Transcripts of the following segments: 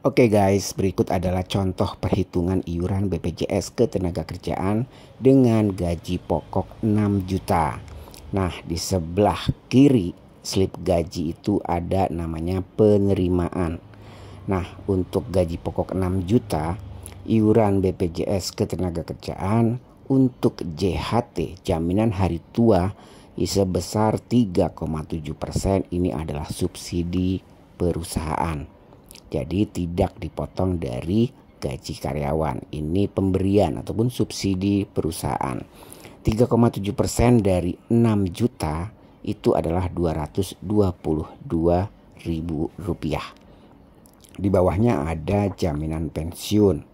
Oke guys, berikut adalah contoh perhitungan iuran BPJS Ketenagakerjaan dengan gaji pokok 6 juta. Nah, di sebelah kiri slip gaji itu ada namanya penerimaan. Nah, untuk gaji pokok 6 juta, iuran BPJS Ketenagakerjaan untuk JHT, jaminan hari tua, sebesar 3,7%. Ini adalah subsidi perusahaan. Jadi tidak dipotong dari gaji karyawan. Ini pemberian ataupun subsidi perusahaan. 3,7% dari 6 juta itu adalah Rp222.000. Di bawahnya ada jaminan pensiun,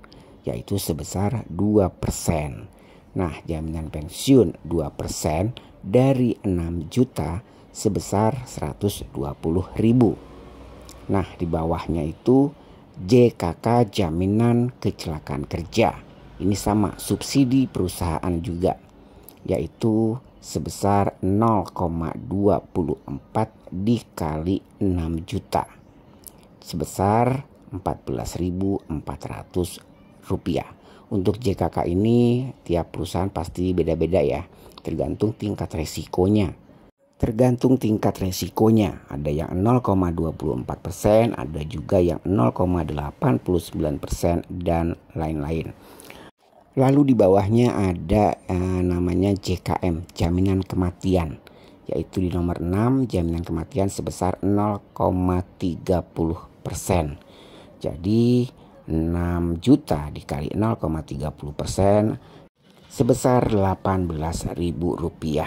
yaitu sebesar 2%. Nah, jaminan pensiun 2% dari 6 juta sebesar Rp120.000. Nah, di bawahnya itu JKK, jaminan kecelakaan kerja. Ini sama, subsidi perusahaan juga, yaitu sebesar 0,24 dikali 6 juta. Sebesar Rp14.400. Untuk JKK ini tiap perusahaan pasti beda-beda ya, tergantung tingkat resikonya. Ada yang 0,24%, ada juga yang 0,89% dan lain-lain. Lalu di bawahnya ada namanya JKM, jaminan kematian, yaitu di nomor 6 jaminan kematian sebesar 0,30%. Jadi 6 juta dikali 0,30% sebesar Rp18.000.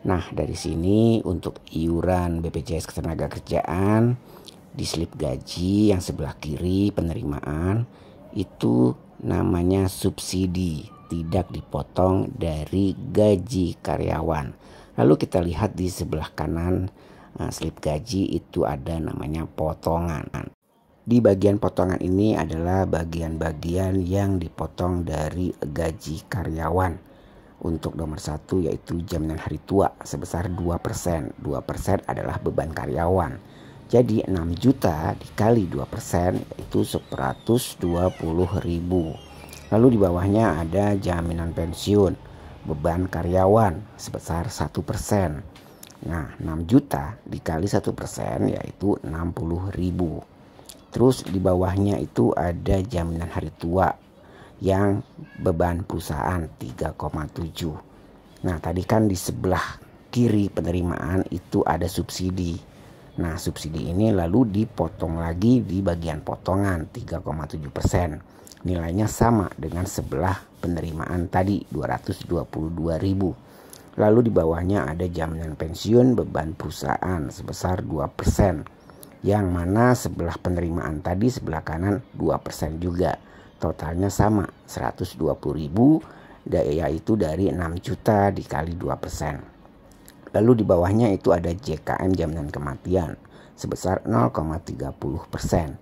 Nah, dari sini untuk iuran BPJS Ketenagakerjaan di slip gaji yang sebelah kiri penerimaan itu namanya subsidi, tidak dipotong dari gaji karyawan. Lalu kita lihat di sebelah kanan slip gaji itu ada namanya potongan. Di bagian potongan ini adalah bagian-bagian yang dipotong dari gaji karyawan. Untuk nomor 1 yaitu jaminan hari tua sebesar 2%. 2% adalah beban karyawan. Jadi 6 juta dikali 2% yaitu Rp120.000. Lalu di bawahnya ada jaminan pensiun beban karyawan sebesar 1%. Nah, 6 juta dikali 1% yaitu Rp60.000. Terus di bawahnya itu ada jaminan hari tua yang beban perusahaan 3,7. Nah, tadi kan di sebelah kiri penerimaan itu ada subsidi. Nah, subsidi ini lalu dipotong lagi di bagian potongan 3,7%. Nilainya sama dengan sebelah penerimaan tadi Rp222.000. Lalu di bawahnya ada jaminan pensiun beban perusahaan sebesar 2%. Yang mana sebelah penerimaan tadi sebelah kanan 2% juga. Totalnya sama Rp120.000, yaitu dari 6 juta dikali 2%. Lalu di bawahnya itu ada JKM, jaminan kematian sebesar 0,30%.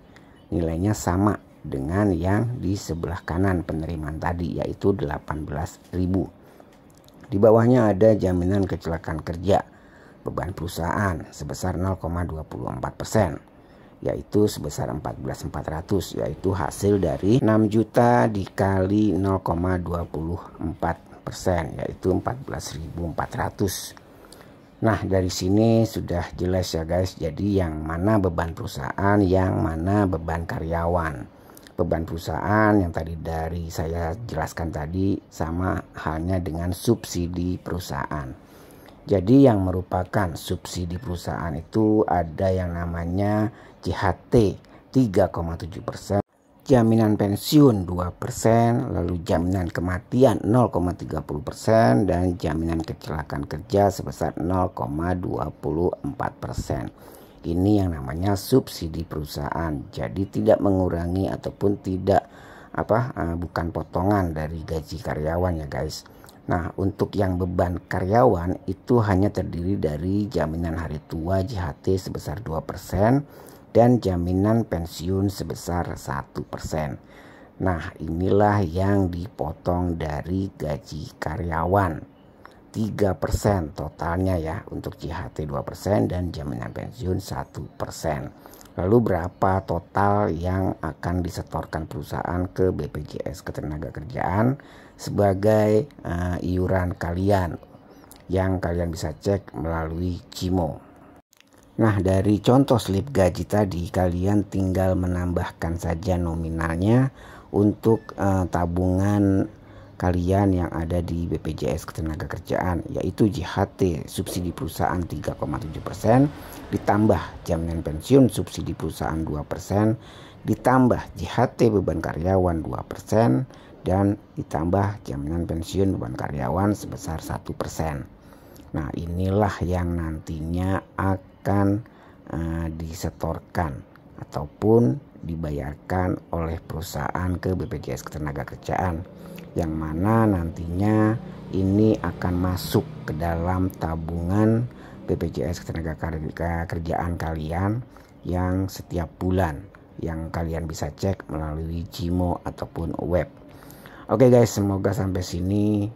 Nilainya sama dengan yang di sebelah kanan penerimaan tadi, yaitu Rp18.000. Di bawahnya ada jaminan kecelakaan kerja beban perusahaan sebesar 0,24%. Yaitu sebesar Rp14.400, yaitu hasil dari 6 juta dikali 0,24%, yaitu Rp14.400. Nah, dari sini sudah jelas ya guys, jadi yang mana beban perusahaan, yang mana beban karyawan. Beban perusahaan yang tadi dari saya jelaskan tadi sama halnya dengan subsidi perusahaan. Jadi yang merupakan subsidi perusahaan itu ada yang namanya JHT 3,7%, jaminan pensiun 2%, lalu jaminan kematian 0,30% dan jaminan kecelakaan kerja sebesar 0,24%. Ini yang namanya subsidi perusahaan. Jadi tidak mengurangi ataupun tidak bukan potongan dari gaji karyawan ya guys. Nah, untuk yang beban karyawan itu hanya terdiri dari jaminan hari tua JHT sebesar 2% dan jaminan pensiun sebesar 1%. Nah, inilah yang dipotong dari gaji karyawan. 3% totalnya ya, untuk JHT 2% dan jaminan pensiun 1%. Lalu berapa total yang akan disetorkan perusahaan ke BPJS Ketenagakerjaan sebagai iuran kalian yang kalian bisa cek melalui Cimo. Nah, dari contoh slip gaji tadi kalian tinggal menambahkan saja nominalnya untuk tabungan kalian yang ada di BPJS Ketenagakerjaan, yaitu JHT subsidi perusahaan 3,7%, ditambah jaminan pensiun subsidi perusahaan 2%, ditambah JHT beban karyawan 2%, dan ditambah jaminan pensiun beban karyawan sebesar 1%. Nah, inilah yang nantinya akan disetorkan ataupun dibayarkan oleh perusahaan ke BPJS Ketenagakerjaan, yang mana nantinya ini akan masuk ke dalam tabungan BPJS Ketenagakerjaan kalian yang setiap bulan yang kalian bisa cek melalui Cimo ataupun web. Oke guys, semoga sampai sini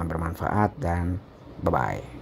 bermanfaat dan bye-bye.